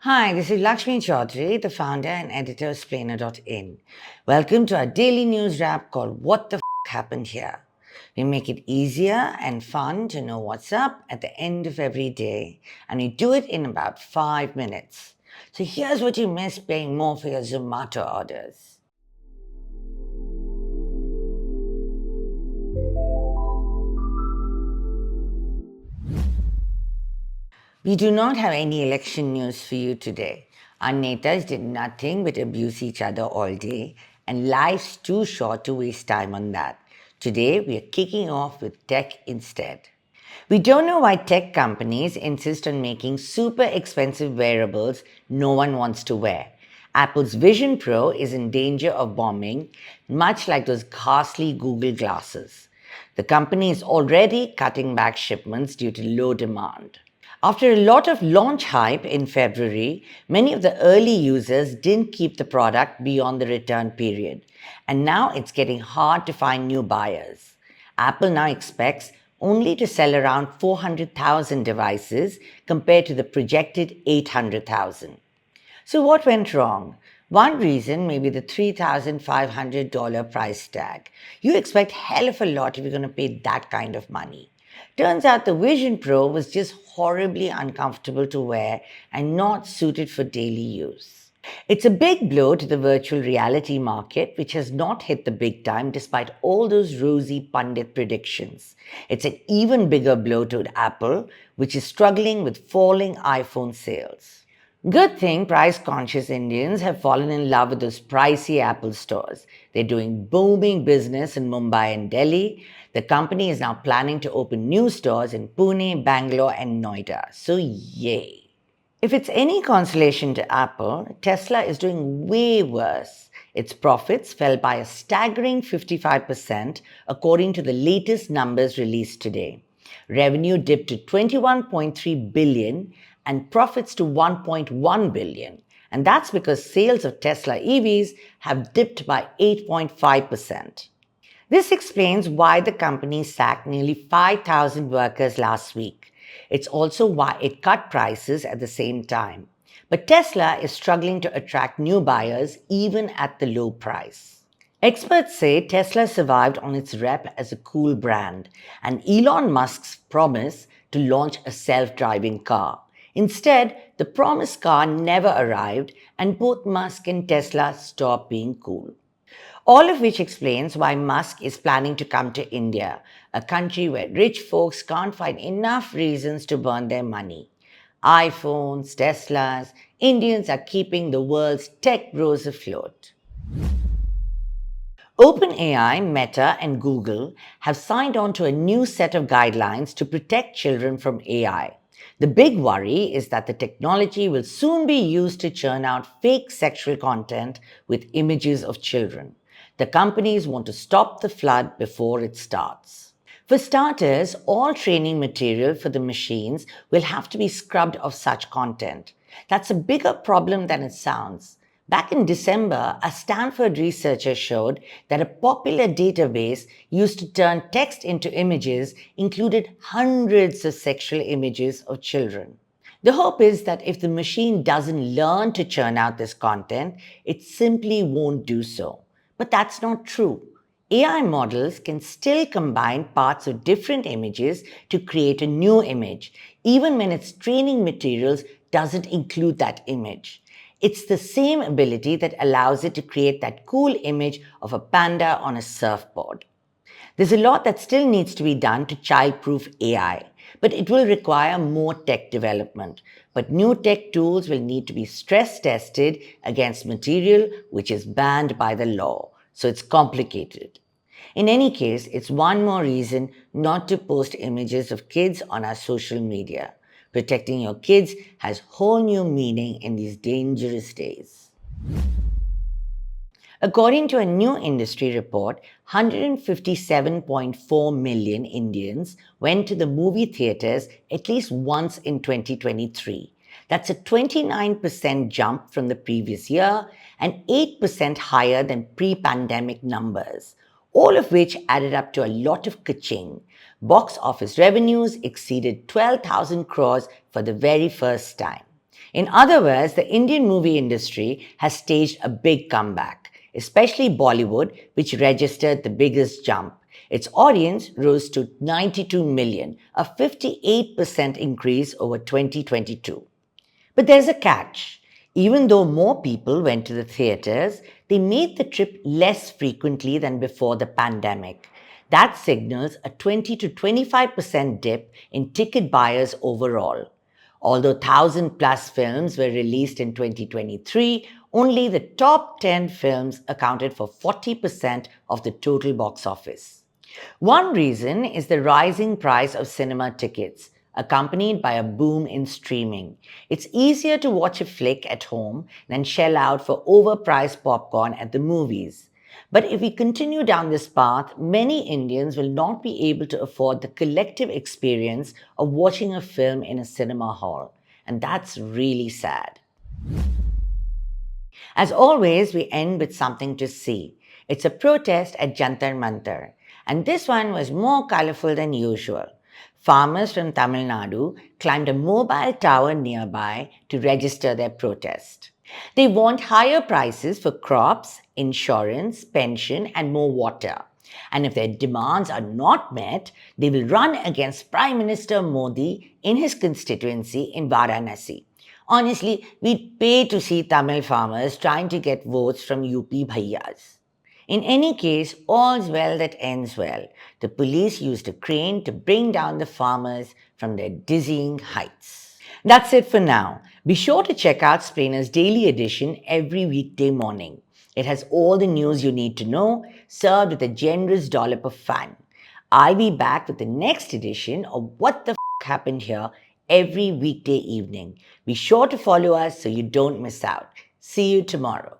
Hi, this is Lakshmi Chaudhry, the founder and editor of Splainer.in. Welcome to our daily news wrap called What the Happened Here. We make it easier and fun to know what's up at the end of every day, and we do it in about 5 minutes. So here's what you miss paying more for your Zomato orders. We do not have any election news for you today. Our netas did nothing but abuse each other all day, and life's too short to waste time on that. Today, we are kicking off with tech instead. We don't know why tech companies insist on making super expensive wearables no one wants to wear. Apple's Vision Pro is in danger of bombing, much like those ghastly Google glasses. The company is already cutting back shipments due to low demand. After a lot of launch hype in February, many of the early users didn't keep the product beyond the return period, and now it's getting hard to find new buyers. Apple now expects only to sell around 400,000 devices compared to the projected 800,000. So, what went wrong? One reason may be the $3,500 price tag. You expect hell of a lot if you're going to pay that kind of money. Turns out the Vision Pro was just horribly uncomfortable to wear and not suited for daily use. It's a big blow to the virtual reality market, which has not hit the big time despite all those rosy pundit predictions. It's an even bigger blow to Apple, which is struggling with falling iPhone sales. Good thing price conscious Indians have fallen in love with those pricey Apple stores. They're doing booming business in Mumbai and Delhi. The company is now planning to open new stores in Pune, Bangalore, and Noida. So, yay. If it's any consolation to Apple, Tesla is doing way worse. Its profits fell by a staggering 55%, according to the latest numbers released today. Revenue dipped to 21.3 billion and profits to 1.1 billion. And that's because sales of Tesla EVs have dipped by 8.5%. This explains why the company sacked nearly 5,000 workers last week. It's also why it cut prices at the same time. But Tesla is struggling to attract new buyers even at the low price. Experts say Tesla survived on its rep as a cool brand and Elon Musk's promise to launch a self-driving car. Instead, the promised car never arrived and both Musk and Tesla stopped being cool. All of which explains why Musk is planning to come to India, a country where rich folks can't find enough reasons to burn their money. iPhones, Teslas, Indians are keeping the world's tech bros afloat. OpenAI, Meta, and Google have signed on to a new set of guidelines to protect children from AI. The big worry is that the technology will soon be used to churn out fake sexual content with images of children. The companies want to stop the flood before it starts. For starters, all training material for the machines will have to be scrubbed of such content. That's a bigger problem than it sounds. Back in December, a Stanford researcher showed that a popular database used to turn text into images included hundreds of sexual images of children. The hope is that if the machine doesn't learn to churn out this content, it simply won't do so. But that's not true. AI models can still combine parts of different images to create a new image, even when its training materials doesn't include that image. It's the same ability that allows it to create that cool image of a panda on a surfboard. There's a lot that still needs to be done to child-proof AI, but it will require more tech development. But new tech tools will need to be stress-tested against material which is banned by the law. So it's complicated. In any case, it's one more reason not to post images of kids on our social media. Protecting your kids has whole new meaning in these dangerous days. According to a new industry report, 157.4 million Indians went to the movie theaters at least once in 2023. That's a 29% jump from the previous year and 8% higher than pre-pandemic numbers, all of which added up to a lot of ka-ching. Box office revenues exceeded 12,000 crores for the very first time. In other words, the Indian movie industry has staged a big comeback, especially Bollywood, which registered the biggest jump. Its audience rose to 92 million, a 58% increase over 2022. But there's a catch. Even though more people went to the theaters, they made the trip less frequently than before the pandemic. That signals a 20 to 25% dip in ticket buyers overall. Although 1,000 plus films were released in 2023, only the top 10 films accounted for 40% of the total box office. One reason is the rising price of cinema tickets, accompanied by a boom in streaming. It's easier to watch a flick at home than shell out for overpriced popcorn at the movies. But if we continue down this path, many Indians will not be able to afford the collective experience of watching a film in a cinema hall. And that's really sad. As always, we end with something to see. It's a protest at Jantar Mantar, and this one was more colorful than usual. Farmers from Tamil Nadu climbed a mobile tower nearby to register their protest. They want higher prices for crops, insurance, pension, and more water. And if their demands are not met, they will run against Prime Minister Modi in his constituency in Varanasi. Honestly, we'd pay to see Tamil farmers trying to get votes from UP bhaiyas. In any case, all's well that ends well. The police used a crane to bring down the farmers from their dizzying heights. That's it for now. Be sure to check out Splainer's daily edition every weekday morning. It has all the news you need to know, served with a generous dollop of fun. I'll be back with the next edition of What the Happened Here every weekday evening. Be sure to follow us so you don't miss out. See you tomorrow.